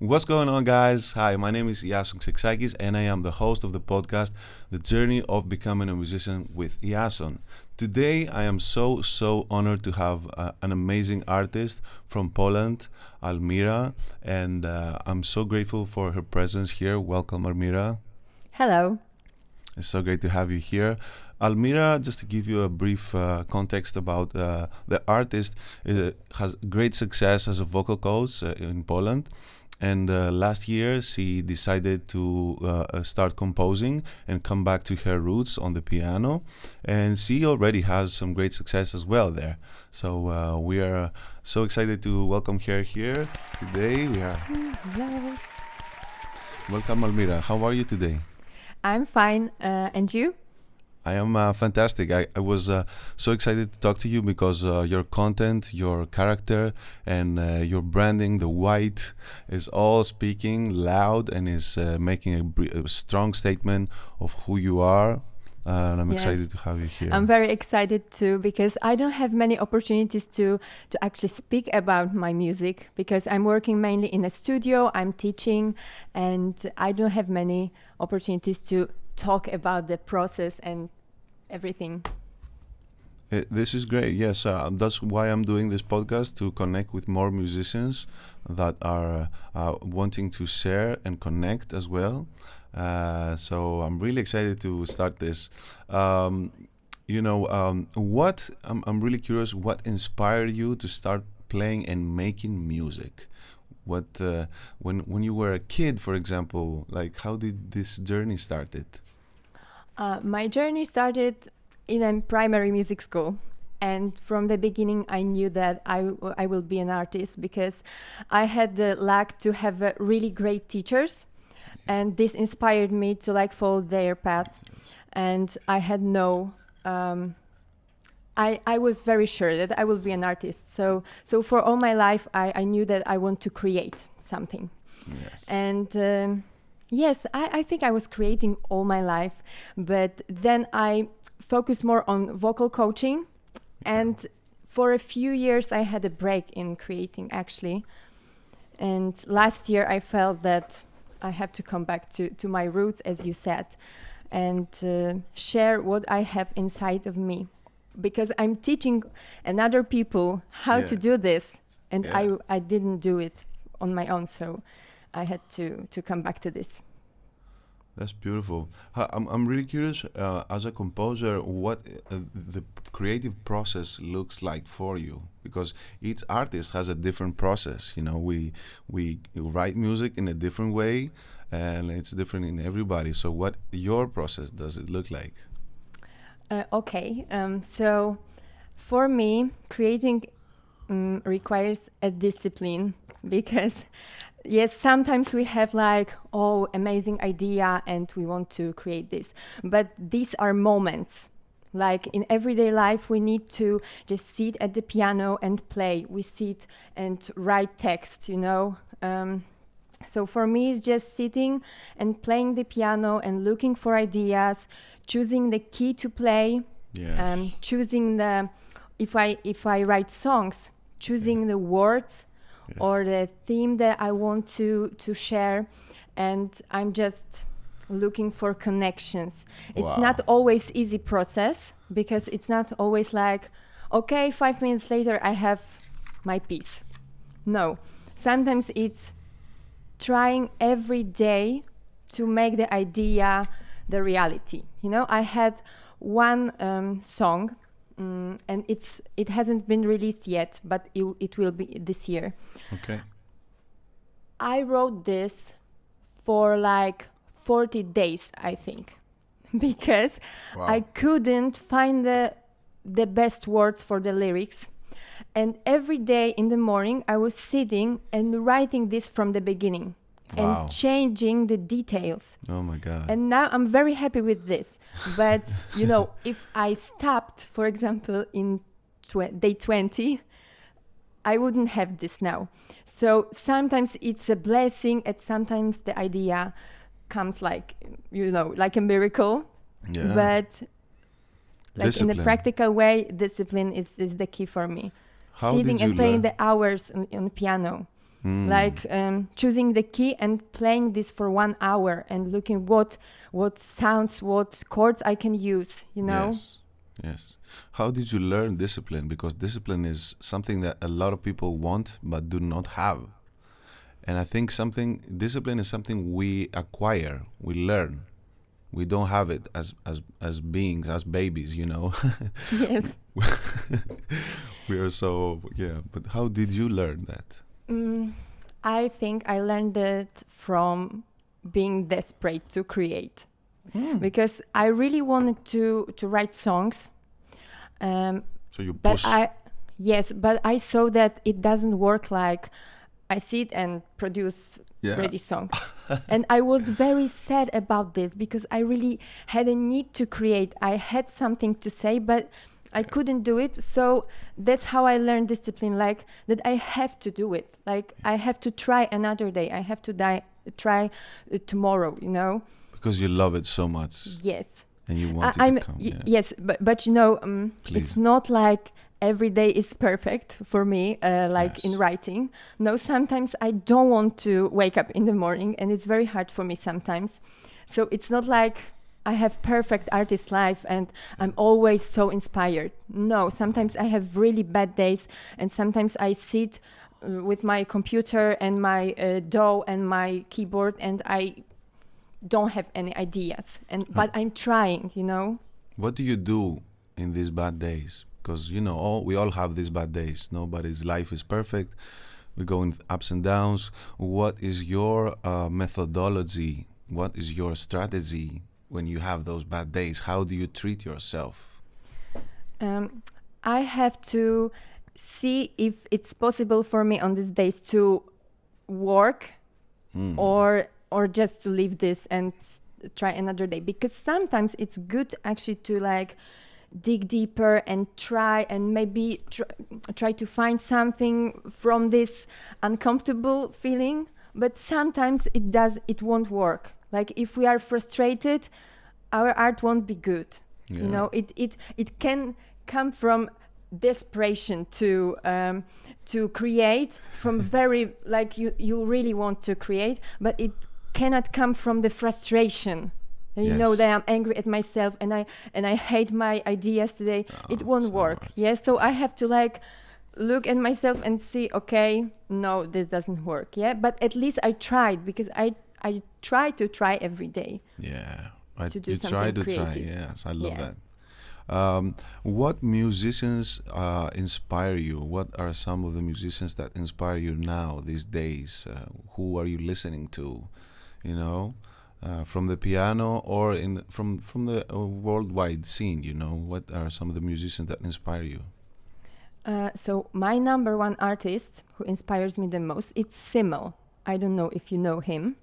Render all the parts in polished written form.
What's going on, guys? Hi, my name is Iason and I am the host of the podcast, The Journey of Becoming a Musician with Iason. Today, I am so honored to have an amazing artist from Poland, Almira, and I'm so grateful for her presence here. Welcome, Almira. Hello. It's so great to have you here. Almira, just to give you a brief context about the artist, has great success as a vocal coach in Poland. And last year, she decided to start composing and come back to her roots on the piano. And she already has some great success as well there. So we are so excited to welcome her here today. Hello. Welcome, Almira. How are you today? I'm fine. And you? I am fantastic. I was so excited to talk to you because your content, your character, and your branding, the white, is all speaking loud and is making a strong statement of who you are. And I'm excited to have you here. I'm very excited too because I don't have many opportunities to actually speak about my music because I'm working mainly in a studio, I'm teaching, and I don't have many opportunities to talk about the process and everything. This is great. Yes, that's why I'm doing this podcast, to connect with more musicians that are wanting to share and connect as well. So I'm really excited to start this. I'm really curious. What inspired you to start playing and making music? What when you were a kid, for example, like how did this journey started? My journey started in a primary music school. And from the beginning, I knew that I will be an artist because I had the luck to have really great teachers. And this inspired me to follow their path. And I had I was very sure that I will be an artist. So for all my life, I knew that I want to create something. Yes. And yes, I think I was creating all my life, but then I focused more on vocal coaching. And for a few years, I had a break in creating, actually. And last year, I felt that I have to come back to my roots, as you said, and share what I have inside of me. Because I'm teaching another people how to do this, and I didn't do it on my own, so I had to come back to this. That's beautiful. I'm really curious, as a composer, what the creative process looks like for you, because each artist has a different process. You know, we write music in a different way, and it's different in everybody. So, what your process does it look like? So for me, creating requires a discipline because yes, sometimes we have amazing idea and we want to create this, but these are moments. Like in everyday life, we need to just sit at the piano and play. We sit and write text, So for me, it's just sitting and playing the piano and looking for ideas, choosing the key to play, choosing if I write songs, choosing the words or the theme that I want to share, and I'm just looking for connections. Wow. It's not always easy process because it's not always 5 minutes later I have my piece. No, sometimes it's trying every day to make the idea the reality. I had one song and it hasn't been released yet, but it will be this year. Okay. I wrote this for 40 days, I think, because I couldn't find the best words for the lyrics. And every day in the morning, I was sitting and writing this from the beginning and changing the details. Oh my God. And now I'm very happy with this. But, if I stopped, for example, in day 20, I wouldn't have this now. So sometimes it's a blessing and sometimes the idea comes like a miracle. Yeah. But in a Discipline. practical way, discipline is the key for me. How Sitting did you and playing learn? the hours on piano. Like choosing the key and playing this for 1 hour and looking what sounds, what chords I can use, you know? Yes. How did you learn discipline? Because discipline is something that a lot of people want but do not have. And I think discipline is something we acquire, we learn. We don't have it as beings, as babies, you know. Yes. We are so, but how did you learn that? I think I learned it from being desperate to create. Because I really wanted to write songs. So you push. But I saw that it doesn't work like I sit and produce ready songs. And I was very sad about this because I really had a need to create. I had something to say, but I couldn't do it. So that's how I learned discipline, like that I have to do it. Like I have to try another day. I have to try tomorrow, you know? Because you love it so much. Yes. And you want it to come. Yes, but you know, it's not like every day is perfect for me, in writing. No, sometimes I don't want to wake up in the morning, and it's very hard for me sometimes. So it's not like I have perfect artist life and I'm always so inspired. No, sometimes I have really bad days, and sometimes I sit with my computer and my DAW and my keyboard, and I don't have any ideas, but I'm trying, you know. What do you do in these bad days? Because you know, we all have these bad days. Nobody's life is perfect. We go in ups and downs. What is your methodology? What is your strategy when you have those bad days? How do you treat yourself? I have to see if it's possible for me on these days to work or just to leave this and try another day, because sometimes it's good actually to like dig deeper and try and maybe try to find something from this uncomfortable feeling, but sometimes it won't work. Like if we are frustrated, our art won't be good. You know, it can come from desperation to create, from very like you really want to create, but it cannot come from the frustration. And you know that I'm angry at myself and I hate my ideas today. It won't work. Right. Yes, so I have to like look at myself and see, okay, no, this doesn't work. Yeah, but at least I tried, because I try to try every day. Yeah, to do something creative. Yes, I love that. What musicians inspire you? What are some of the musicians that inspire you now these days? Who are you listening to? You know, from the piano or from the worldwide scene. You know, what are some of the musicians that inspire you? So my number one artist who inspires me the most, it's Simmel. I don't know if you know him.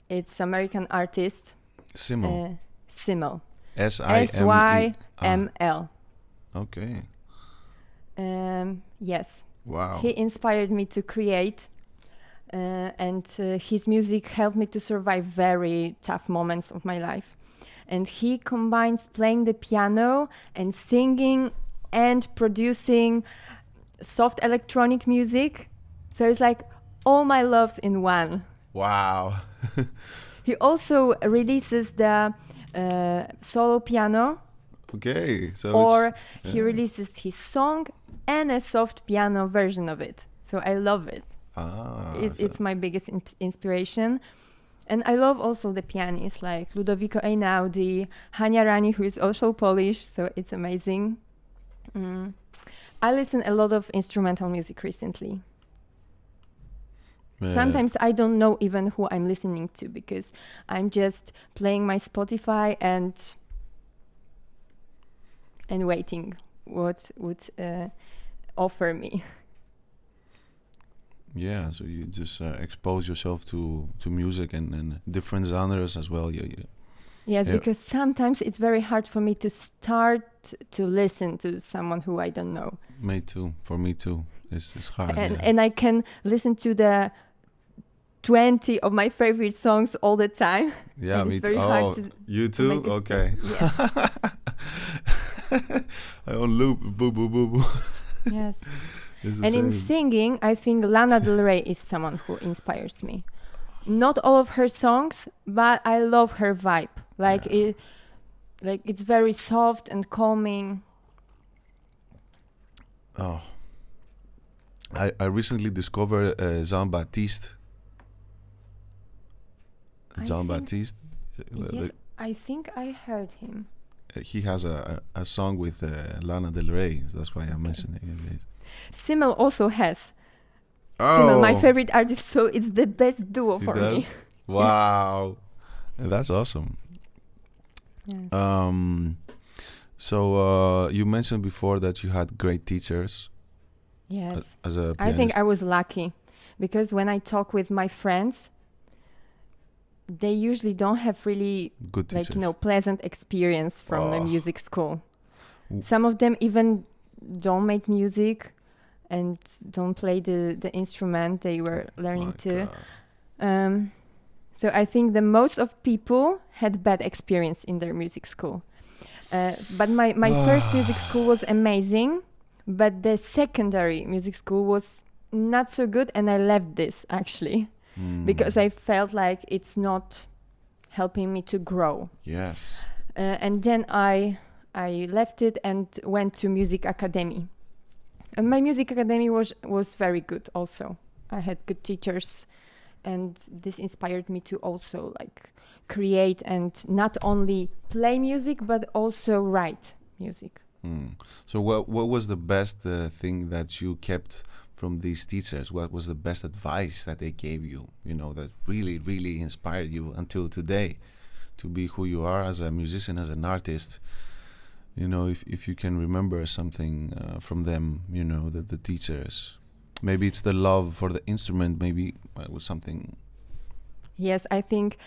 It's American artist. Simmel. Simmel. S-Y-M-E. Okay. Yes. Wow. He inspired me to create, and his music helped me to survive very tough moments of my life. And he combines playing the piano and singing and producing soft electronic music. So it's like all my loves in one. Wow. He also releases the solo piano. Okay. So or he releases his song and a soft piano version of it. So I love it. It's my biggest inspiration. And I love also the pianists like Ludovico Einaudi, Hania Rani, who is also Polish, so it's amazing. I listen a lot of instrumental music recently. Sometimes I don't know even who I'm listening to, because I'm just playing my Spotify and waiting what would offer me. Yeah, so you just expose yourself to music and different genres as well. Yes, because sometimes it's very hard for me to start to listen to someone who I don't know. Me too. For me too. It's hard. And I can listen to the 20 of my favorite songs all the time. Yeah, me too. Oh, you too? Okay. Yeah. I on loop. Boo, boo, boo, boo. Yes. It's the And in same. singing, I think Lana Del Rey is someone who inspires me. Not all of her songs, but I love her vibe. Like Yeah. it's very soft and calming. Oh, I recently discovered Jean-Baptiste. I Jean-Baptiste. Yes, I think I heard him. He has a song with Lana Del Rey. That's why I'm mentioning it. Simmel also has. Simmel, my favorite artist, so it's the best duo He for does? me. Wow. That's awesome. Yes. So you mentioned before that you had great teachers Yes. as a pianist. I think I was lucky because when I talk with my friends, they usually don't have really Good teachers. pleasant experience from the Oh. music school. W- Some of them even don't make music and don't play the instrument they were learning My to. God. So I think the most of people had bad experience in their music school. But my first music school was amazing, but the secondary music school was not so good, and I left this actually because I felt like it's not helping me to grow. Yes. And then I left it and went to music academy. And my music academy was very good also. I had good teachers, and this inspired me to also like create and not only play music but also write music. So what was the best thing that you kept from these teachers? What was the best advice that they gave you, that really, really inspired you until today to be who you are as a musician, as an artist? If you can remember something from them, the teachers. Maybe it's the love for the instrument, maybe it was something. Yes, I think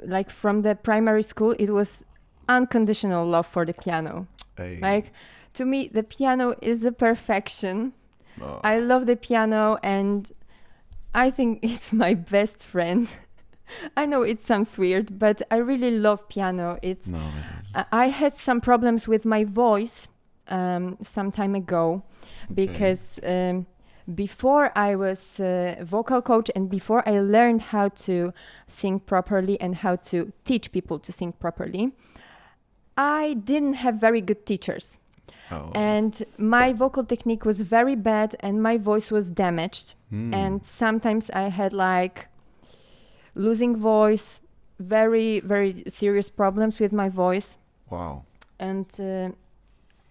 like from the primary school it was unconditional love for the piano. Like to me the piano is the perfection. I love the piano and I think it's my best friend. I know it sounds weird, but I really love piano. I had some problems with my voice some time ago because before I was a vocal coach and before I learned how to sing properly and how to teach people to sing properly, I didn't have very good teachers. And my vocal technique was very bad and my voice was damaged. And sometimes I had like losing voice, very, very serious problems with my voice. Wow. And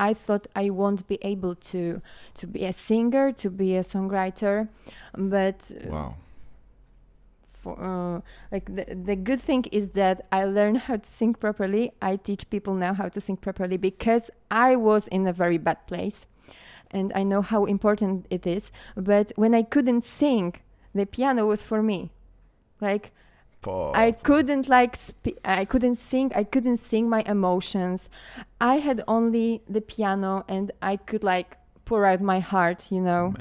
I thought I won't be able to be a singer, to be a songwriter, but Wow. The good thing is that I learned how to sing properly. I teach people now how to sing properly because I was in a very bad place, and I know how important it is. But when I couldn't sing, the piano was for me. Like I couldn't I couldn't sing. I couldn't sing my emotions. I had only the piano, and I could like pour out my heart, Man.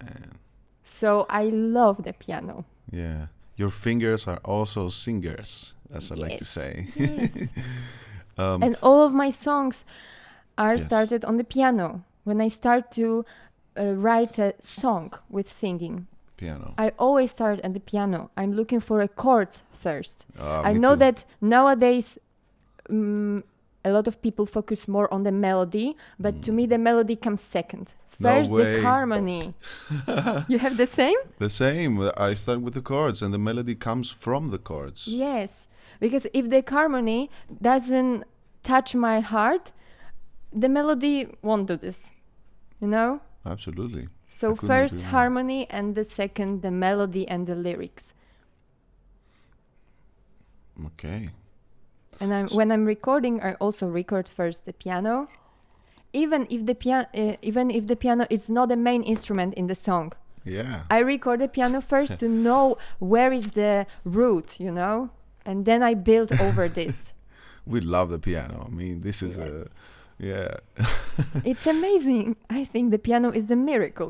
So I love the piano. Yeah. Your fingers are also singers, as I like to say. Yes. And all of my songs are started on the piano. When I start to write a song with singing, Piano. I always start at the piano. I'm looking for a chords first. I Me know too. that nowadays a lot of people focus more on the melody, but to me the melody comes second. First the harmony. You have the same? The same. I start with the chords and the melody comes from the chords. Yes, because if the harmony doesn't touch my heart, the melody won't do this, Absolutely. So I couldn't first agree more. harmony and the second the melody and the lyrics. Okay. And when I'm recording, I also record first the piano, even if the piano is not the main instrument in the song. Yeah. I record the piano first to know where is the root, and then I build over this. We love the piano. I mean, this is It's amazing. I think the piano is the miracle,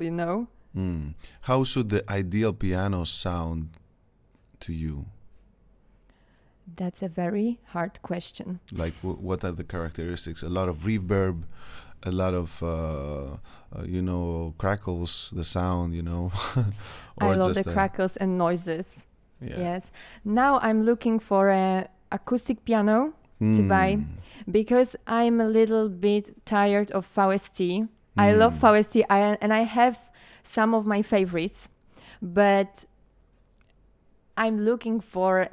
How should the ideal piano sound to you? That's a very hard question. Like, what are the characteristics? A lot of reverb, a lot of crackles the sound, I or love just the crackles and noises. yeah. Yes. Now I'm looking for a acoustic piano to buy because I'm a little bit tired of VST. I love VST and I have some of my favorites, but I'm looking for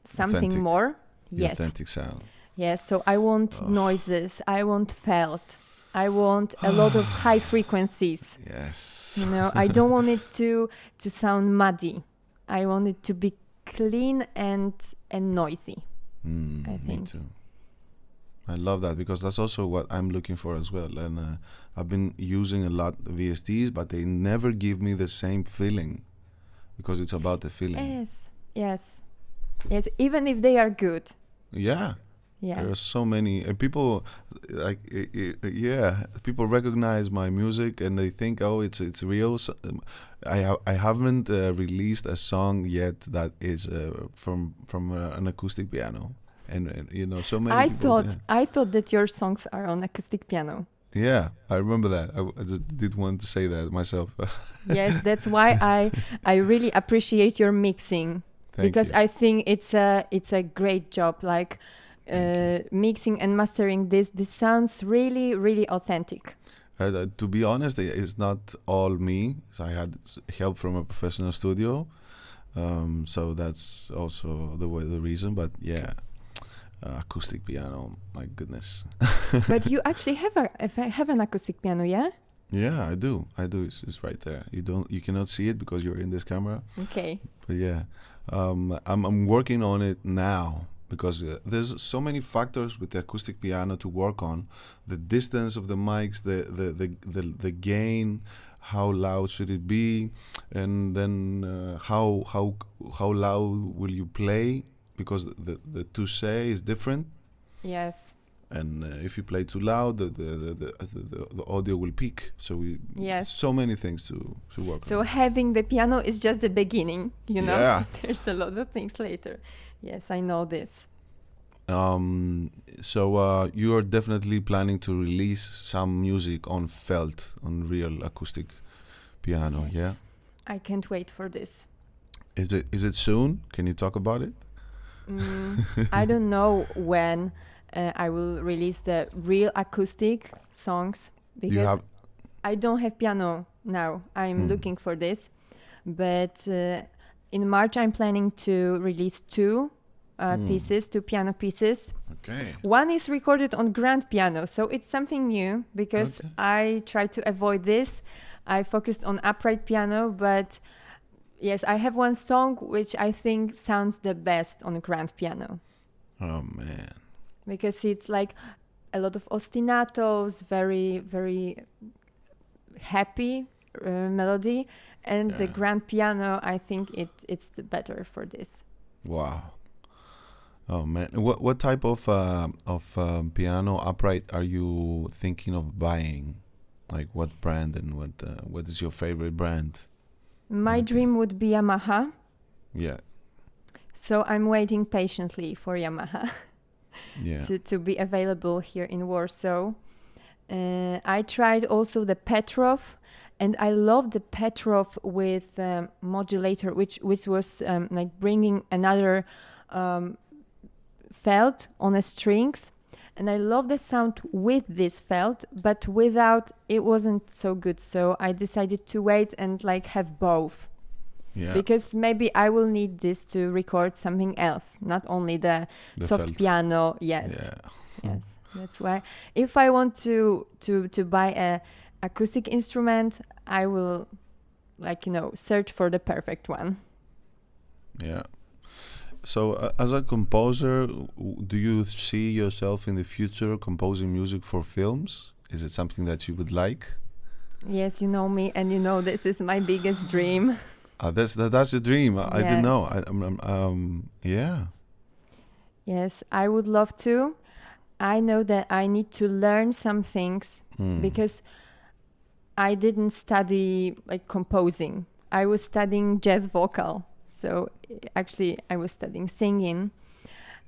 something Authentic. more. The Yes. authentic sound. Yes, so I want noises, I want felt, I want a lot of high frequencies. Yes. I don't want it to sound muddy. I want it to be clean and noisy. I think. Me too. I love that because that's also what I'm looking for as well. And I've been using a lot of VSTs, but they never give me the same feeling because it's about the feeling. Yes. Even if they are good. Yeah. Yeah. There are so many people people recognize my music and they think, oh, it's real. So, I haven't released a song yet that is from an acoustic piano, and so many. I thought that your songs are on acoustic piano. Yeah, I remember that. I just did want to say that myself. Yes, that's why I really appreciate your mixing. Because I think it's a great job, like mixing and mastering this sounds really, really authentic. To be honest, it's not all me. I had help from a professional studio, so that's also the reason. But yeah, acoustic piano, my goodness. But you actually have an acoustic piano, yeah? Yeah, I do. It's right there. You cannot see it because you're in this camera. Okay. But yeah, I'm working on it now because there's so many factors with the acoustic piano to work on. The distance of the mics, the gain, how loud should it be, and then how loud will you play, because the touche is different. Yes. And if you play too loud, the audio will peak. So so many things to work on. So having the piano is just the beginning, Yeah. There's a lot of things later. Yes, I know this. So you are definitely planning to release some music on felt, on real acoustic piano, Yes. yeah? I can't wait for this. Is it soon? Can you talk about it? I don't know when I will release the real acoustic songs because I don't have piano now. I'm looking for this, but in March I'm planning to release two piano pieces. Okay. One is recorded on grand piano, so it's something new because I try to avoid this. I focused on upright piano, but yes, I have one song which I think sounds the best on grand piano. Oh man. Because it's like a lot of ostinatos, very, very happy melody, and the grand piano, I think it's the better for this. What man, what type of piano upright are you thinking of buying? Like what brand, and what is your favorite brand? My dream would be Yamaha. Yeah. So I'm waiting patiently for Yamaha. Yeah. to be available here in Warsaw. I tried also the Petrov, and I love the Petrov with modulator, which was like bringing another felt on the strings, and I love the sound with this felt, but without it wasn't so good. So I decided to wait and like have both. Yeah. Because maybe I will need this to record something else, not only the soft felt. piano. Yes. Yeah. Yes. That's why if I want to buy a acoustic instrument, I will search for the perfect one. Yeah. So as a composer, do you see yourself in the future composing music for films? Is it something that you would like? Yes, you know me, and this is my biggest dream. That's a dream. I didn't know. Yeah. Yes, I would love to. I know that I need to learn some things because I didn't study like composing. I was studying jazz vocal. So actually I was studying singing.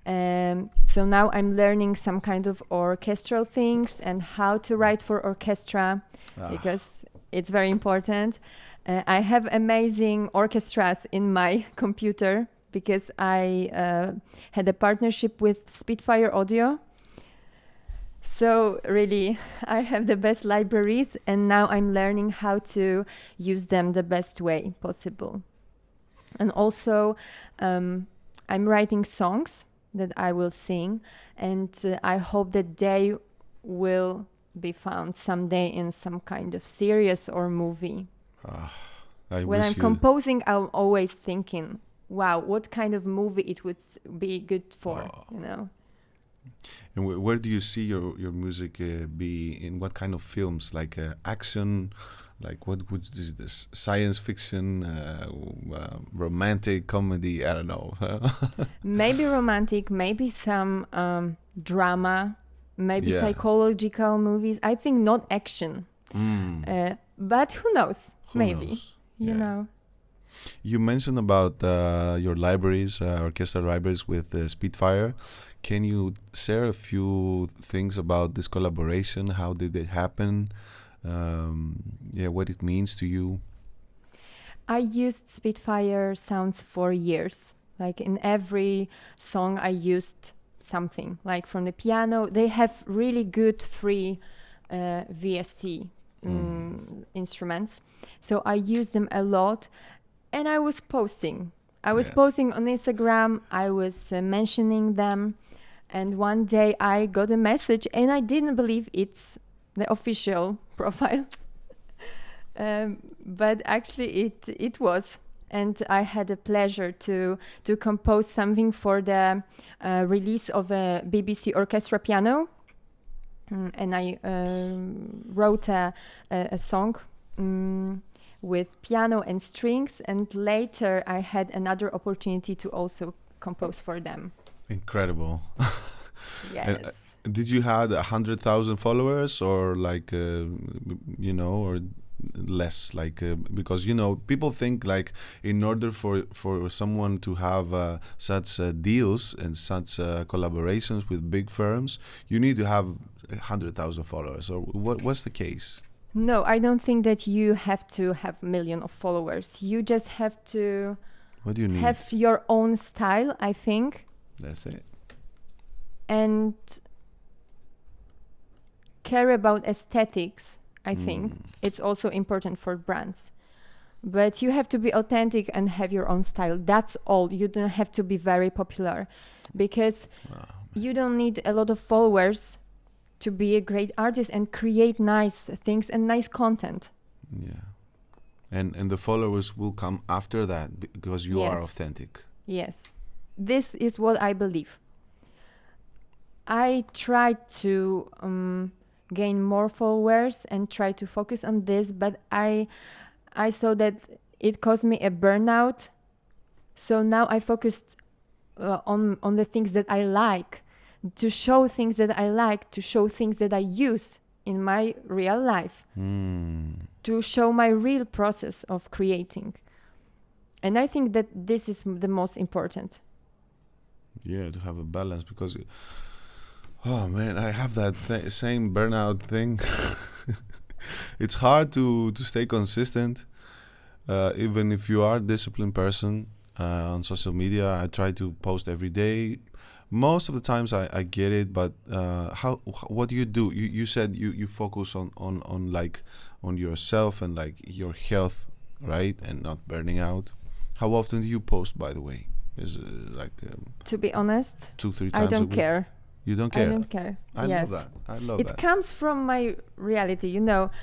So now I'm learning some kind of orchestral things and how to write for orchestra because it's very important. I have amazing orchestras in my computer because I had a partnership with Spitfire Audio. So really, I have the best libraries, and now I'm learning how to use them the best way possible. And also, I'm writing songs that I will sing, and I hope that they will be found someday in some kind of series or movie. When I'm composing, I'm always thinking, wow, what kind of movie it would be good for, you know? And where do you see your music be in what kind of films? Like action, like what is this? Science fiction, romantic comedy? I don't know. Maybe romantic, maybe some drama, maybe psychological movies. I think not action, but who knows? Maybe. You know. You mentioned about your libraries, orchestral libraries with Spitfire. Can you share a few things about this collaboration? How did it happen? What it means to you? I used Spitfire sounds for years. Like in every song I used something. Like from the piano, they have really good free VST instruments. So I use them a lot. And I was posting. I was posting on Instagram. I was mentioning them. And one day I got a message and I didn't believe it's the official profile. But actually it was. And I had a pleasure to compose something for the release of a BBC orchestra piano. And I wrote a song with piano and strings, and later I had another opportunity to also compose for them. Incredible. Yes. And, did you have 100,000 followers or like, or less? Like, because, people think like in order for someone to have such deals and such collaborations with big firms, you need to have 100,000 followers. Or what's the case? No, I don't think that you have to have a million of followers. You just have to have your own style, I think. That's it. And care about aesthetics, I think. It's also important for brands. But you have to be authentic and have your own style. That's all. You don't have to be very popular because you don't need a lot of followers to be a great artist and create nice things and nice content. Yeah. And the followers will come after that because you are authentic. Yes. This is what I believe. I tried to gain more followers and try to focus on this, but I saw that it caused me a burnout. So now I focused on the things that I like, to show things that I like, to show things that I use in my real life, to show my real process of creating. And I think that this is the most important. Yeah, to have a balance because, oh man, I have that same burnout thing. It's hard to stay consistent, even if you are a disciplined person on social media. I try to post every day. Most of the times I get it, but what do? You said you focus on yourself and like your health, right, and not burning out. How often do you post, by the way? Is it to be honest, 2-3 times I a don't week? care. You don't care? I don't care. I love that. I love that. It comes from my reality,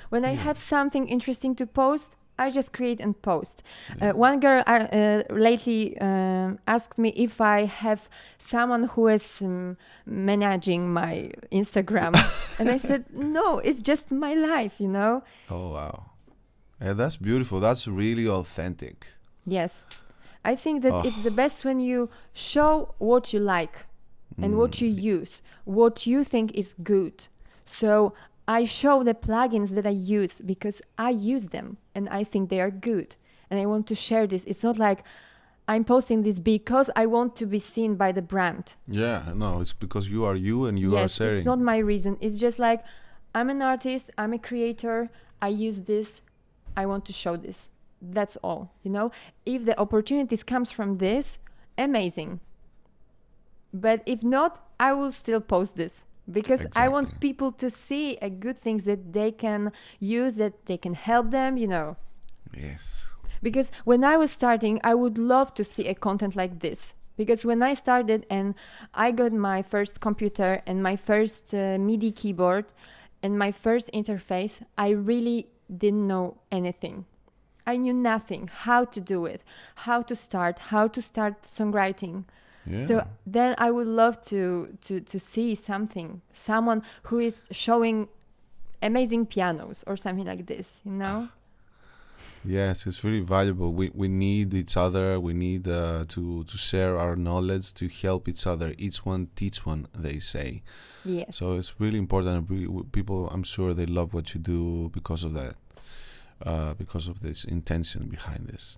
When I have something interesting to post, I just create and post. One girl lately asked me if I have someone who is managing my Instagram. And I said, no, it's just my life, Oh, wow. Yeah, that's beautiful. That's really authentic. Yes. I think that it's the best when you show what you like and what you use, what you think is good. So I show the plugins that I use because I use them and I think they are good. And I want to share this. It's not like I'm posting this because I want to be seen by the brand. Yeah, no, it's because you are you and you are Yes, sharing. it's not my reason. It's just like, I'm an artist, I'm a creator, I use this, I want to show this. That's all, you know? If the opportunities comes from this, amazing. But if not, I will still post this because I want Exactly. people to see good things that they can use, that they can help them, you know? Yes. Because when I was starting, I would love to see a content like this. Because when I started and I got my first computer and my first MIDI keyboard and my first interface, I really didn't know anything. I knew nothing, how to do it, how to start songwriting. Yeah. So then I would love to see someone who is showing amazing pianos or something like this, you know? Yes, it's really valuable. We need each other. We need to share our knowledge, to help each other. Each one teach one, they say. Yes. So it's really important. People, I'm sure they love what you do because of that, because of this intention behind this.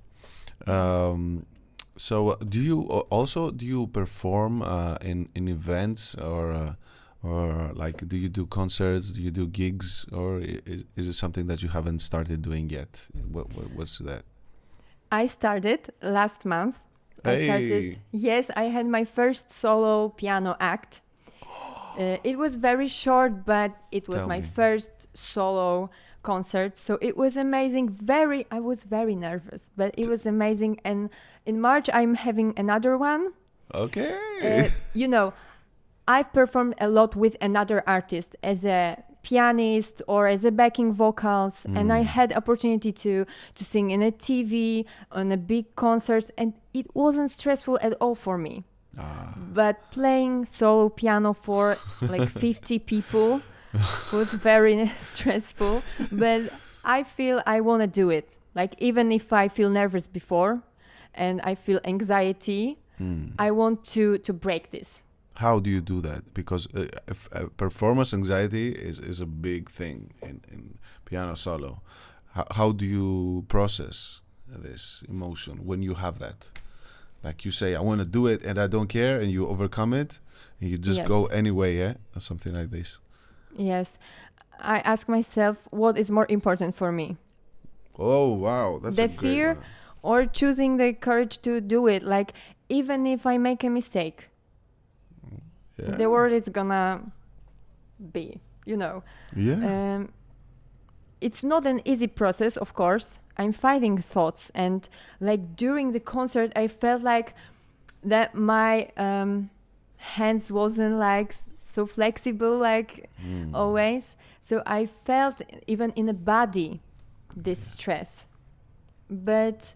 So do you perform in events or like do you do concerts? Do you do gigs, or is it something that you haven't started doing yet? What's that? I started last month. Hey. Yes, I had my first solo piano act. It was very short, but it was Tell my me. first solo concert. So it was amazing. I was very nervous, but it was amazing. And in March, I'm having another one. Okay. You know, I've performed a lot with another artist as a pianist or as a backing vocals, and I had opportunity to sing in a TV, on a big concerts, and it wasn't stressful at all for me. But playing solo piano for like 50 people was very stressful. But I feel I want to do it. Like, even if I feel nervous before and I feel anxiety, I want to break this. How do you do that? Because performance anxiety is a big thing in piano solo. How do you process this emotion when you have that? Like you say, I want to do it and I don't care, and you overcome it, and you just go anyway, yeah? Or something like this. Yes. I ask myself, what is more important for me? Oh, wow. That's the a great fear one. or choosing the courage to do it. Like, even if I make a mistake, Yeah. the world is gonna be, you know. Yeah. It's not an easy process, of course. I'm fighting thoughts, and like during the concert, I felt like that my hands wasn't like so flexible, like always. So I felt even in the body this stress, but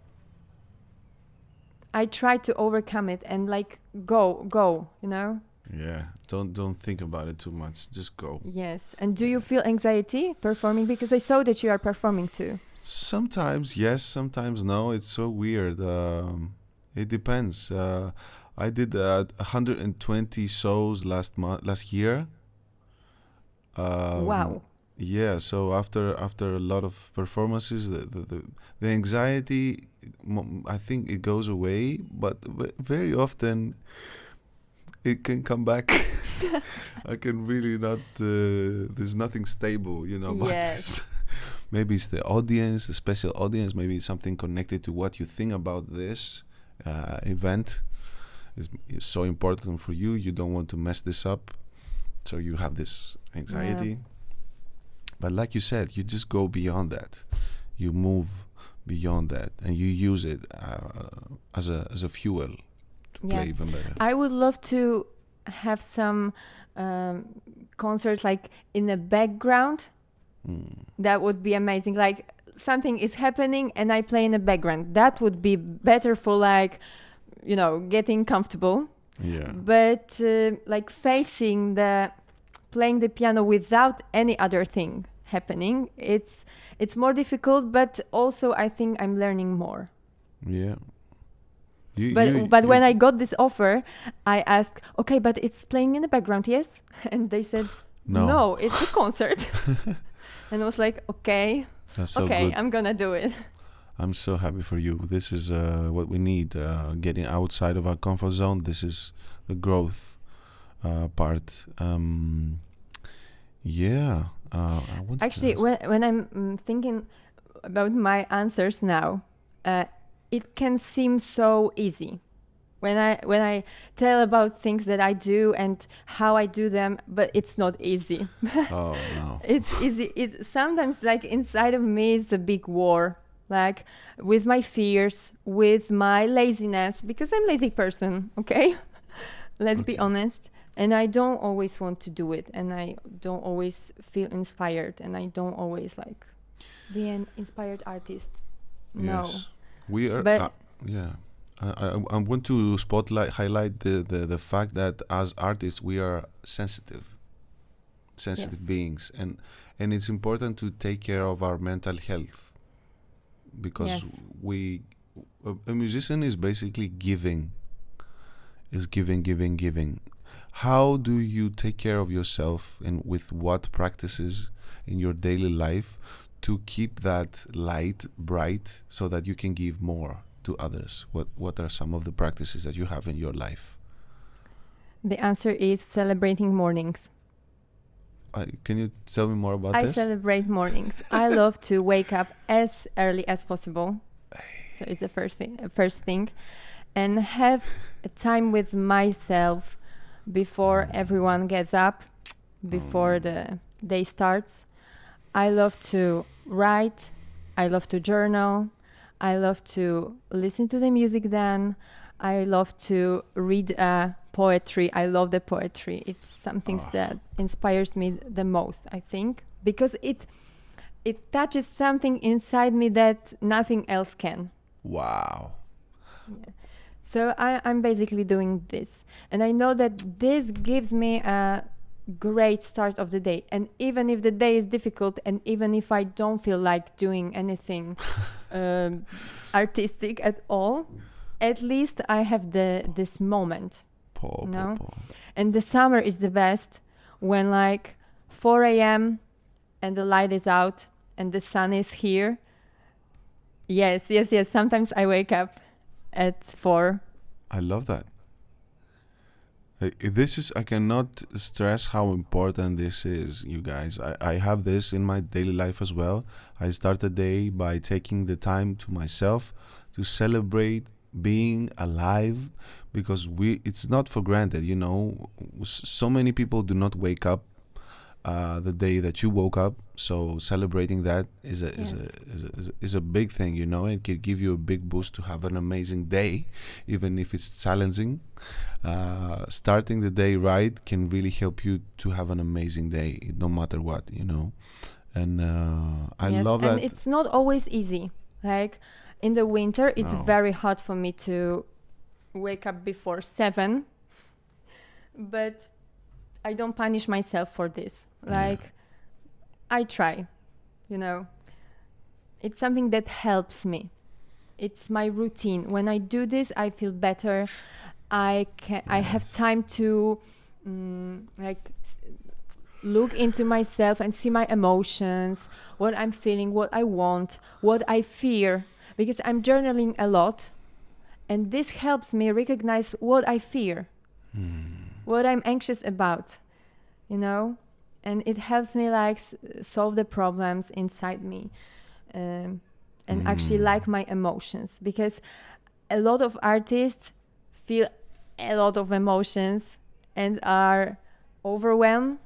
I tried to overcome it and like go, you know. Yeah. Don't think about it too much. Just go. Yes. And do you feel anxiety performing? Because I saw that you are performing too. Sometimes yes, sometimes no. It's so weird. It depends. I did 120 shows last year. Wow. Yeah. So after a lot of performances, the anxiety, I think it goes away, but very often it can come back. I can really not. There's nothing stable, you know. Yes. Maybe it's the audience, the special audience. Maybe it's something connected to what you think about this event. Is so important for you. You don't want to mess this up, so you have this anxiety. Yeah. But like you said, you just go beyond that. You move beyond that, and you use it as a fuel to play even better. I would love to have some concerts like in the background. That would be amazing. Like, something is happening and I play in the background. That would be better for, like, you know, getting comfortable. Yeah. But like playing the piano without any other thing happening, it's more difficult, but also I think I'm learning more. Yeah. But when I got this offer, I asked, okay, but it's playing in the background, yes? And they said, no, it's a concert. And I was like, okay, That's so okay, good. I'm gonna do it. I'm so happy for you. This is what we need. Getting outside of our comfort zone. This is the growth part. Yeah. I wanted to Actually, ask- when I'm thinking about my answers now, it can seem so easy when I tell about things that I do and how I do them, but it's not easy. Oh no. It's easy. It sometimes, like, inside of me, it's a big war. Like, with my fears, with my laziness, because I'm a lazy person. Okay, let's be Okay. honest. And I don't always want to do it, and I don't always feel inspired, and I don't always like be an inspired artist. No, Yes. We are. but Yeah. I want to highlight the fact that as artists we are sensitive yes, beings, and it's important to take care of our mental health because yes, we a musician is basically giving, giving. How do you take care of yourself, and with what practices in your daily life to keep that light bright so that you can give more to others? What are some of the practices that you have in your life? the answer is celebrating mornings. Can you tell me more about I this? celebrate mornings. I love to wake up as early as possible. So it's the first thing, and have a time with myself before everyone gets up, before the day starts. I love to write. I love to journal. I love to listen to the music then. I love to read poetry. I love the poetry. It's something Oh, that inspires me the most, I think, because it touches something inside me that nothing else can. wow. Yeah. So I'm basically doing this. And I know that this gives me a great start of the day. And even if the day is difficult, and even if I don't feel like doing anything artistic at all, at least I have this moment. No? And the summer is the best when, like, 4 a.m. and the light is out and the sun is here. Yes. Sometimes I wake up at 4. I love that. I cannot stress how important this is, you guys. I have this in my daily life as well. I start the day by taking the time to myself to celebrate being alive, because it's not for granted, you know. So many people do not wake up the day that you woke up, so celebrating that is a big thing, you know. It can give you a big boost to have an amazing day, even if it's challenging. Starting the day right can really help you to have an amazing day, no matter what, you know. And I love and that. it's not always easy. Like, in the winter, it's No. very hard for me to wake up before 7, but I don't punish myself for this. Like, I try, you know. It's something that helps me. It's my routine. When I do this, I feel better. I have time to look into myself and see my emotions, what I'm feeling, what I want, what I fear, because I'm journaling a lot, and this helps me recognize what I fear, what I'm anxious about, you know, and it helps me, like, solve the problems inside me, and actually like my emotions, because a lot of artists feel a lot of emotions and are overwhelmed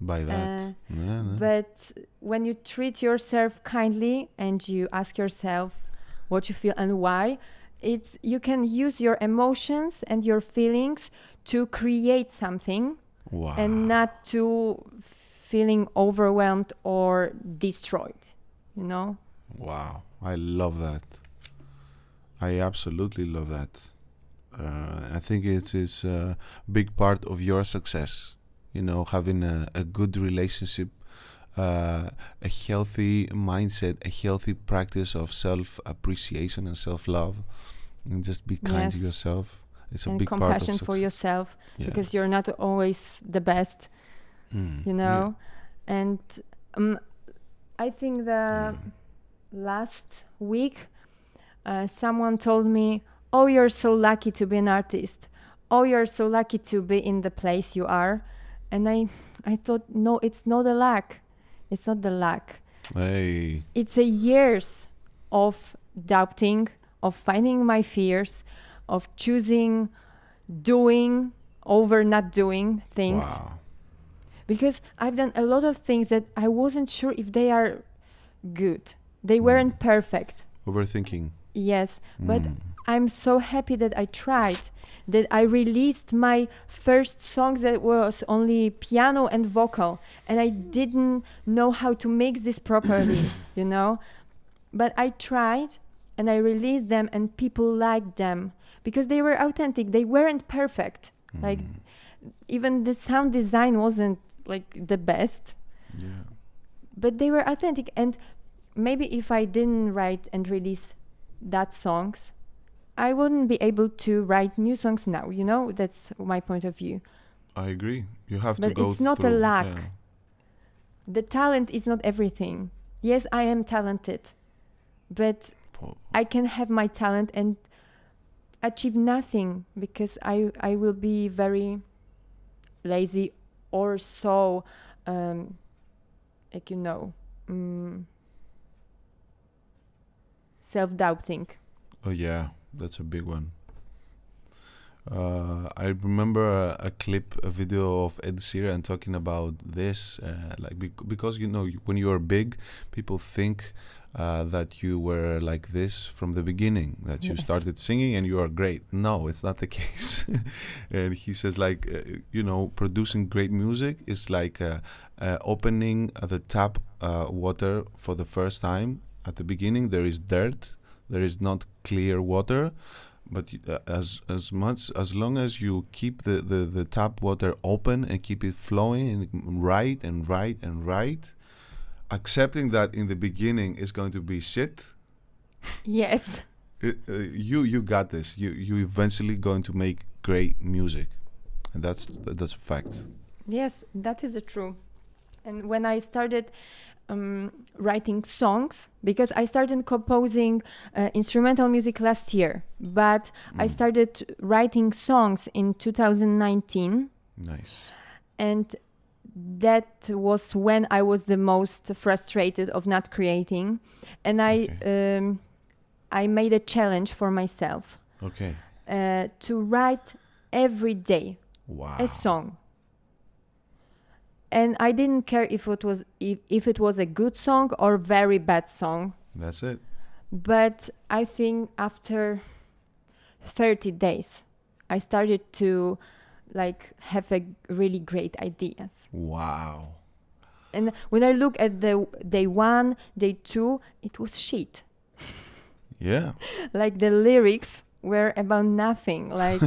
By that. but when you treat yourself kindly and you ask yourself what you feel and why, you can use your emotions and your feelings to create something. Wow. And not to feeling overwhelmed or destroyed, you know? Wow. I love that. I absolutely love that. I think it is a big part of your success, you know, having a good relationship, a healthy mindset, a healthy practice of self-appreciation and self-love, and just be kind to Yes. yourself. It's a And big part of compassion success. for yourself, Yes. because you're not always the best, you know? And I think last week, someone told me, "Oh, you're so lucky to be an artist. Oh, you're so lucky to be in the place you are." And I thought, no, it's not the luck. It's not the luck. Hey. It's a years of doubting, of fighting my fears, of choosing doing over not doing things. Wow. Because I've done a lot of things that I wasn't sure if they are good. They weren't perfect. Overthinking. Yes, but I'm so happy that I tried, that I released my first songs that was only piano and vocal, and I didn't know how to mix this properly, you know? But I tried, and I released them, and people liked them because they were authentic. They weren't perfect. Like, even the sound design wasn't like the best. Yeah. But they were authentic, and maybe if I didn't write and release that songs, I wouldn't be able to write new songs now, you know? That's my point of view. I agree. You have to But go it's not a through, lack. yeah. The talent is not everything. Yes, I am talented, but I can have my talent and achieve nothing because I will be very lazy or so, like, you know, self-doubting. Oh yeah, that's a big one. I remember a clip, a video of Ed Sheeran talking about this, like because you know when you are big, people think that you were like this from the beginning, that you Yes. started singing and you are great. No, it's not the case. And he says like, you know, producing great music is like opening the tap water for the first time. At the beginning, there is dirt, there is not clear water. But as long as you keep the tap water open and keep it flowing and right, accepting that in the beginning is going to be shit, Yes. you got this. You eventually going to make great music, and that's a fact. Yes, that is true. And when I started writing songs, because I started composing instrumental music last year, but I started writing songs in 2019, Nice. and that was when I was the most frustrated of not creating, and I made a challenge for myself Okay. to write every day Wow. a song. And I didn't care if it was a good song or very bad song. That's it. But I think after 30 days, I started to like have a really great ideas. Wow. And when I look at the day 1, day 2, it was shit. Yeah. Like the lyrics were about nothing. Like,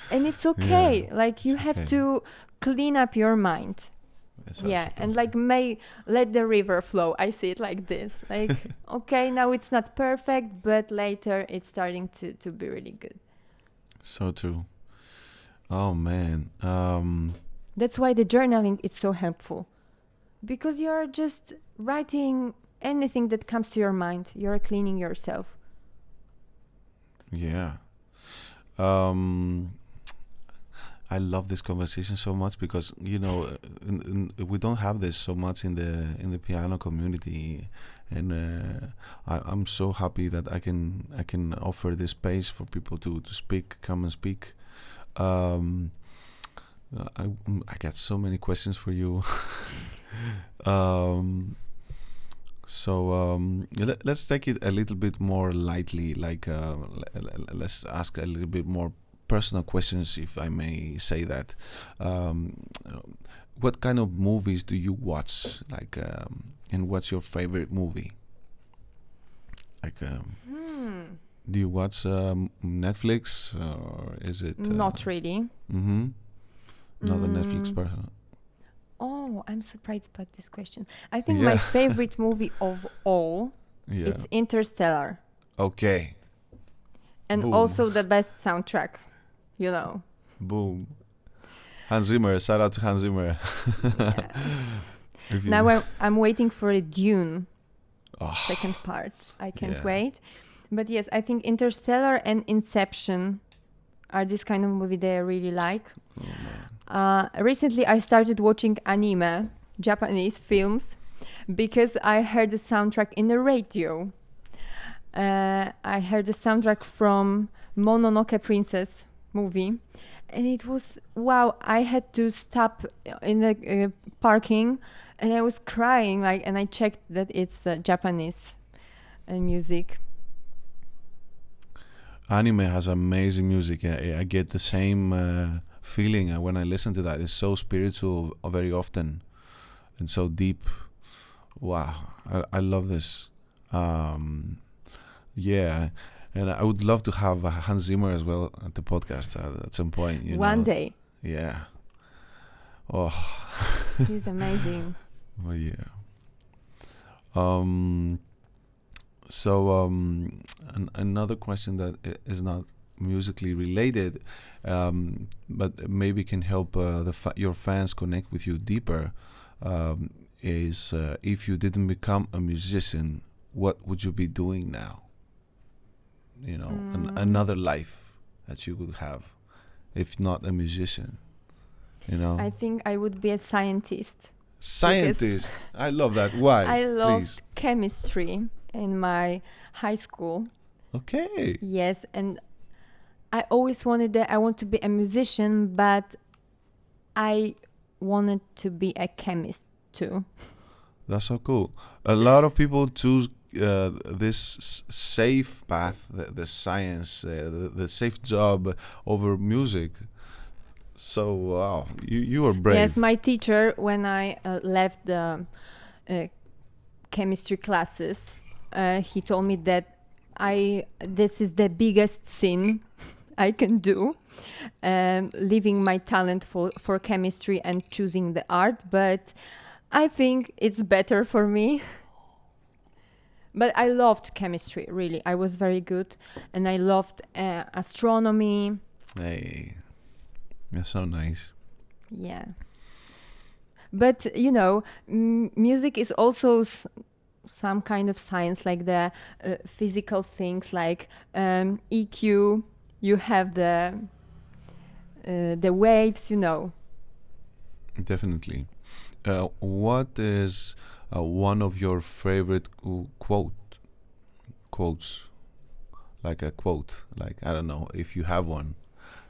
and it's okay. Yeah, like you it's have okay. to clean up your mind. It's Yeah, absolutely and like may let the river flow. I see it like this. Like, okay, now it's not perfect, but later it's starting to be really good. so true. Oh man. That's why the journaling is so helpful. Because you're just writing anything that comes to your mind. You're cleaning yourself. Yeah. I love this conversation so much because you know we don't have this so much in the piano community, and I'm so happy that I can offer this space for people to speak, come and speak. I got so many questions for you. Let's take it a little bit more lightly. Like let's ask a little bit more personal questions, if I may say that. What kind of movies do you watch? Like, and what's your favorite movie? Like, do you watch Netflix or is it? Not really. Mm-hmm. Not a Netflix person. Oh, I'm surprised about this question. I think my favorite movie of all is Interstellar. Okay. And Boom. also the best soundtrack, you know. Boom. Hans Zimmer. Shout out to Hans Zimmer. Now I'm waiting for a Dune. second part. I can't Yeah. wait. But yes, I think Interstellar and Inception are this kind of movie that I really like. Oh man. Recently, I started watching anime, Japanese films, because I heard the soundtrack in the radio. I heard the soundtrack from Mononoke Princess movie, and it was wow. I had to stop in the parking, and I was crying. Like, and I checked that it's Japanese music. Anime has amazing music. I get the same feeling when I listen to that. It's so spiritual very often and so deep. Wow, I love this. Yeah, and I would love to have Hans Zimmer as well at the podcast at some point. One day. Yeah. Oh. He's amazing. Oh yeah. So another question that is not musically related, but maybe can help your fans connect with you deeper, is if you didn't become a musician, what would you be doing now? You know, another life that you would have, if not a musician. You know, I think I would be a scientist. Scientist. I love that. Why? I loved Please. chemistry in my high school. Okay. Yes, and I always wanted that. I want to be a musician, but I wanted to be a chemist too. That's so cool. A lot of people choose this safe path, the science, the safe job over music. So wow, you are brave. Yes, my teacher, when I left the chemistry classes, he told me that this is the biggest sin I can do, leaving my talent for chemistry and choosing the art. But I think it's better for me. But I loved chemistry, really. I was very good, and I loved astronomy. Hey, that's so nice. Yeah. But, you know, music is also some kind of science, like the physical things, like EQ. You have the waves, you know. Definitely. What is one of your favorite quotes? Like a quote, like, I don't know if you have one.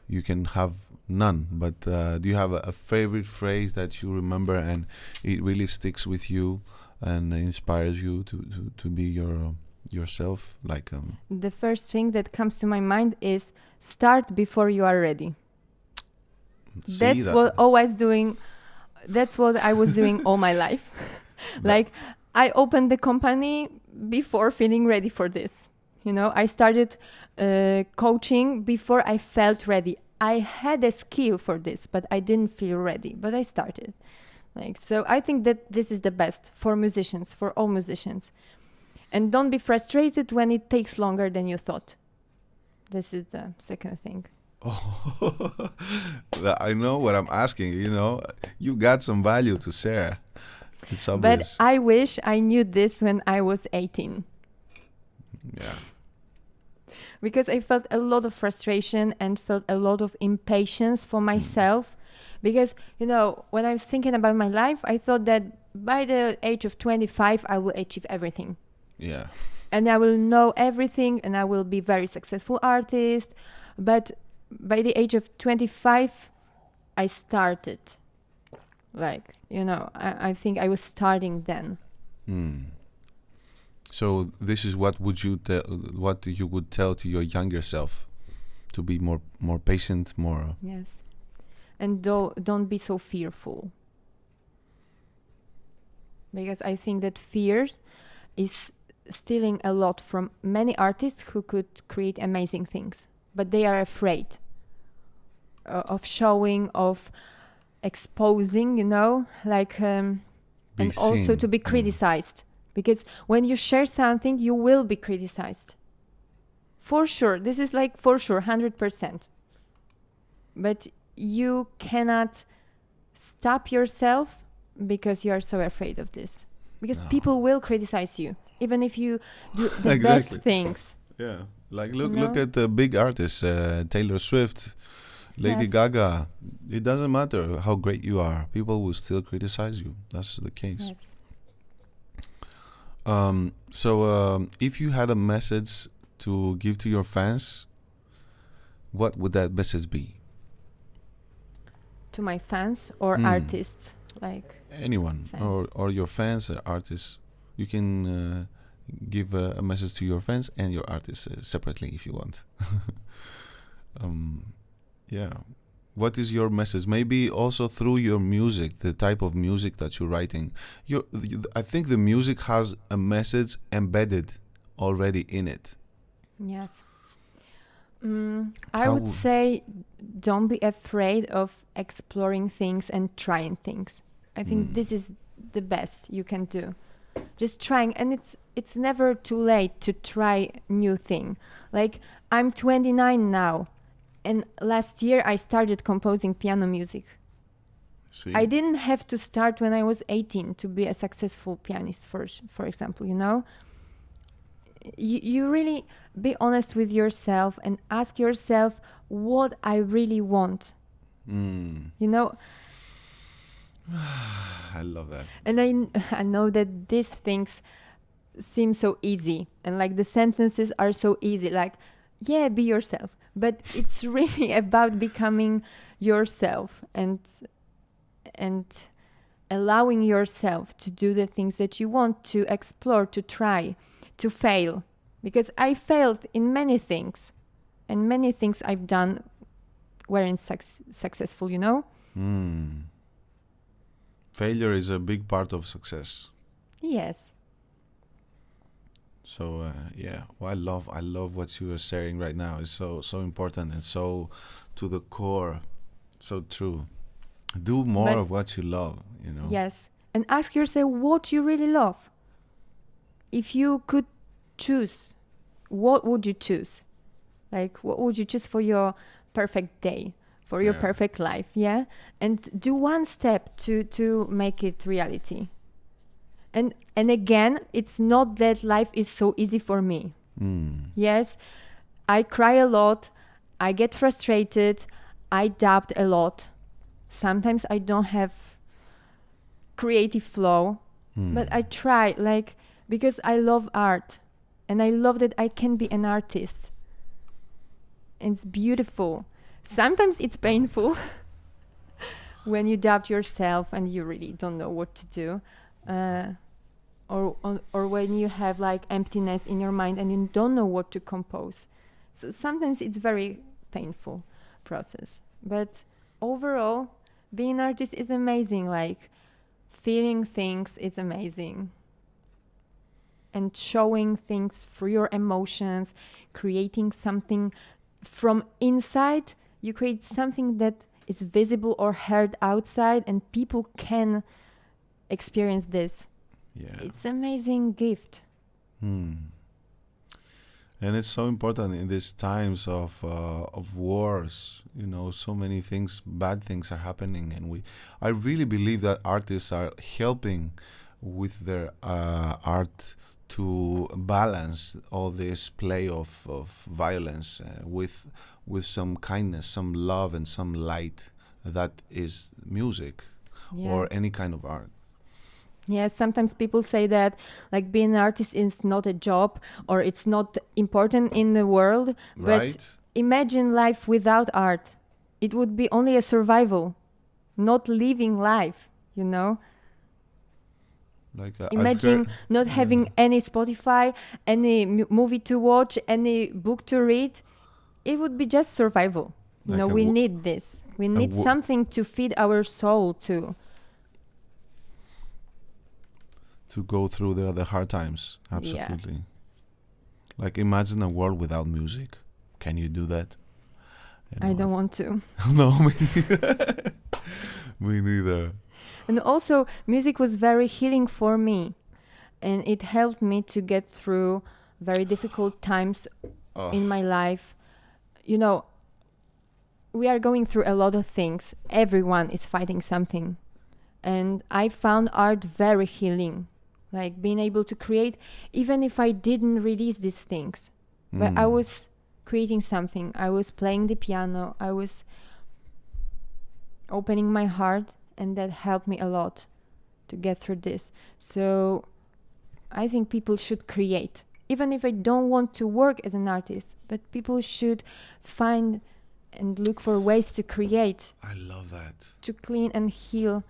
You can have none, but do you have a favorite phrase that you remember and it really sticks with you and inspires you to be yourself? Like the first thing that comes to my mind is start before you are ready. That's what I was doing all my life. Like, I opened the company before feeling ready for this. You know, I started coaching before I felt ready. I had a skill for this, but I didn't feel ready. But I started. Like, so I think that this is the best for musicians, for all musicians. And don't be frustrated when it takes longer than you thought. This is the second thing. Oh, I know what I'm asking. You know, you got some value to share. It's obvious. But I wish I knew this when I was 18. Yeah. Because I felt a lot of frustration and felt a lot of impatience for myself. Because, you know, when I was thinking about my life, I thought that by the age of 25, I will achieve everything. Yeah. And I will know everything and I will be very successful artist. But by the age of 25, I started. Like, you know, I think I was starting then. So this is what you would tell to your younger self, to be more patient, more. Yes, and don't be so fearful, because I think that fears is stealing a lot from many artists who could create amazing things, but they are afraid of showing, of exposing, you know, like and also to be criticized. Because when you share something, you will be criticized. For sure. This is like for sure, 100%. But you cannot stop yourself because you are so afraid of this. Because people will criticize you. even if you do the Exactly. best things. Yeah. Like You look know? at the big artists, Taylor Swift, Lady Yes. Gaga. It doesn't matter how great you are. People will still criticize you. That's the case. Yes. So if you had a message to give to your fans, what would that message be? To my fans or Mm. artists, like Anyone fans. or your fans or artists. You can give a message to your fans and your artists separately if you want. Yeah. What is your message? Maybe also through your music, the type of music that you're writing. I think the music has a message embedded already in it. Yes. I How would say don't be afraid of exploring things and trying things. I think this is the best you can do. Just trying, and it's never too late to try new thing. Like I'm 29 now, and last year I started composing piano music. See? I didn't have to start when I was 18 to be a successful pianist, for example, you know? You really be honest with yourself and ask yourself what I really want, you know? I love that. And I know that these things seem so easy, and like the sentences are so easy, like, yeah, be yourself. But it's really about becoming yourself and allowing yourself to do the things that you want, to explore, to try, to fail. Because I failed in many things, and many things I've done weren't successful, you know? Failure is a big part of success. Yes. So yeah, well, I love what you are sharing right now. It's so important and so to the core, so true. Do more But of what you love, you know. yes. And ask yourself what you really love. If you could choose, what would you choose? Like, what would you choose for your perfect day, for your Yeah. perfect life? Yeah. And do one step to make it reality. And again, it's not that life is so easy for me. Yes, I cry a lot. I get frustrated. I doubt a lot. Sometimes I don't have creative flow, but I try, like, because I love art and I love that I can be an artist. It's beautiful. Sometimes it's painful when you doubt yourself and you really don't know what to do. Or when you have like emptiness in your mind and you don't know what to compose. So sometimes it's very painful process. But overall, being an artist is amazing. Like feeling things is amazing. And showing things through your emotions, creating something from inside. You create something that is visible or heard outside, and people can experience this. Yeah. It's an amazing gift. And it's so important in these times of wars. You know, so many things, bad things are happening, and I really believe that artists are helping with their art to balance all this play of violence with some kindness, some love, and some light that is music or any kind of art. Yes, sometimes people say that like being an artist is not a job or it's not important in the world. Right? But imagine life without art. It would be only a survival, not living life, you know? Like Imagine not having any Spotify, any movie to watch, any book to read. It would be just survival. You Like know, we need this. We need something to feed our soul too. To go through the hard times. Absolutely. Like imagine a world without music. Can you do that? I don't want to. No, me neither. Me neither. And also, music was very healing for me. And it helped me to get through very difficult times in my life. You know, we are going through a lot of things. Everyone is fighting something. And I found art very healing. like being able to create, even if I didn't release these things. But I was creating something. I was playing the piano. I was opening my heart, and that helped me a lot to get through this. So I think people should create, even if I don't want to work as an artist, but people should find and look for ways to create. I love that. To clean and heal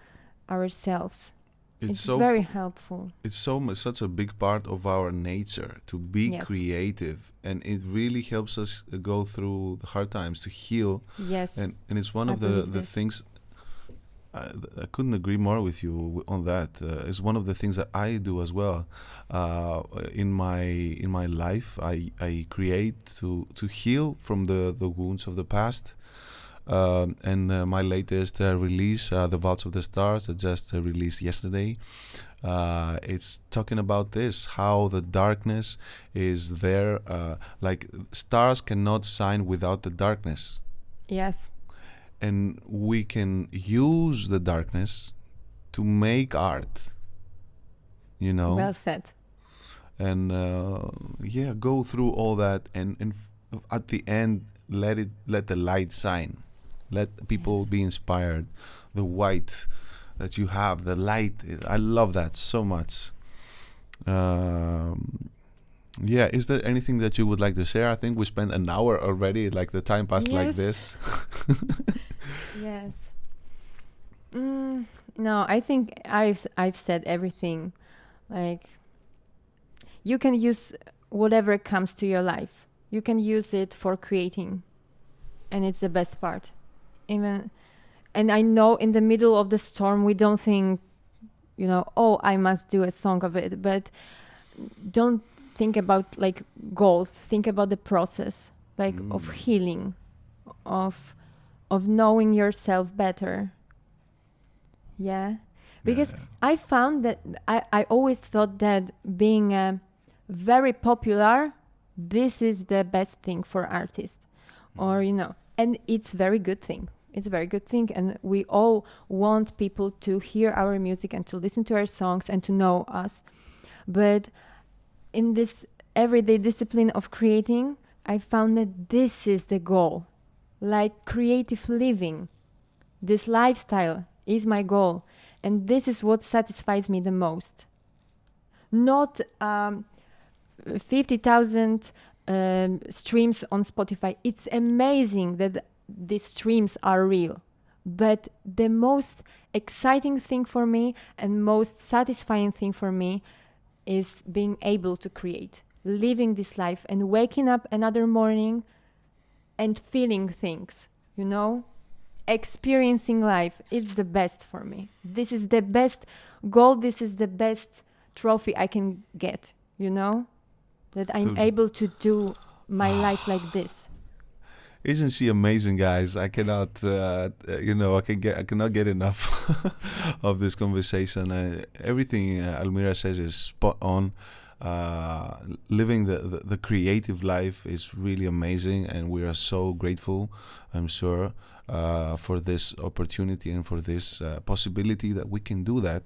ourselves. It's so very helpful. It's such a big part of our nature to be creative, and it really helps us go through the hard times, to heal. Yes. And it's one of the things. I couldn't agree more with you on that. It's one of the things that I do as well. In my life, I create to heal from the wounds of the past. And my latest release, The Vaults of the Stars, that just released yesterday, it's talking about this, how the darkness is there, like stars cannot shine without the darkness. Yes. And we can use the darkness to make art, Well said. And go through all that, and at the end, let the light shine. Let people be inspired. The white that you have, the light. I love that so much. Is there anything that you would like to share? I think we spent an hour already. Like the time passed like this. Yes. No, I think I've said everything. Like, you can use whatever comes to your life. You can use it for creating, and it's the best part. And I know in the middle of the storm we don't think, I must do a song of it, but don't think about like goals. Think about the process, like of healing, of knowing yourself better. Because I found that I always thought that being very popular, this is the best thing for artists, or and it's very good thing. It's a very good thing, and we all want people to hear our music and to listen to our songs and to know us. But in this everyday discipline of creating, I found that this is the goal. Like creative living, this lifestyle is my goal, and this is what satisfies me the most. Not 50,000 streams on Spotify. It's amazing that these streams are real, but the most exciting thing for me and most satisfying thing for me is being able to create, living this life and waking up another morning and feeling things, experiencing life is the best for me. This is the best goal. This is the best trophy I can get, that I'm able to do my life like this. Isn't she amazing, guys? I cannot, I cannot get enough of this conversation. Everything Almira says is spot on. Living the creative life is really amazing, and we are so grateful, I'm sure, for this opportunity and for this possibility that we can do that.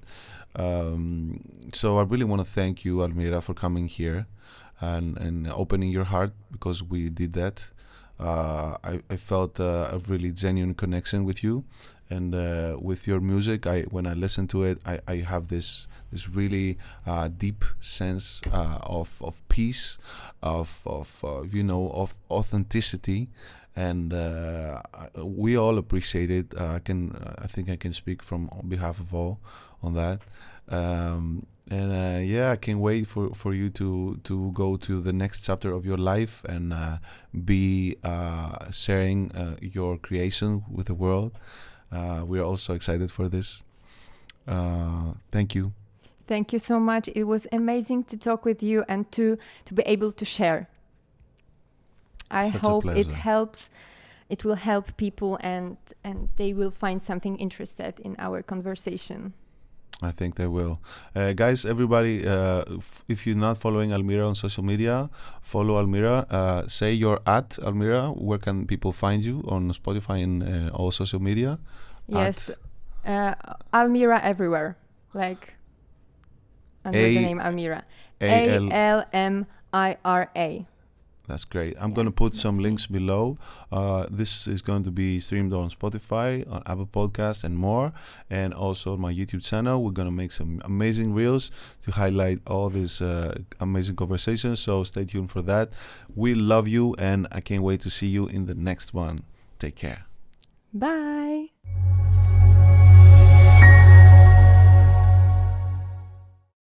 So I really want to thank you, Almira, for coming here and opening your heart, because we did that. I felt a really genuine connection with you, and with your music. When I listen to it, I have this really deep sense of peace, of authenticity, and we all appreciate it. I think I can speak on behalf of all on that. I can't wait for you to go to the next chapter of your life and be sharing your creation with the world. We are also excited for this. Thank you. Thank you so much. It was amazing to talk with you and to be able to share. I hope it will help people and they will find something interested in our conversation. I think they will. Guys, everybody, if you're not following Almira on social media, follow Almira. Say you're at Almira. Where can people find you? On Spotify and all social media? Yes, Almira everywhere. Like under the name Almira. Almira. That's great. I'm going to put some links below. This is going to be streamed on Spotify, on Apple Podcasts, and more. And also on my YouTube channel. We're going to make some amazing reels to highlight all these amazing conversations. So stay tuned for that. We love you, and I can't wait to see you in the next one. Take care. Bye.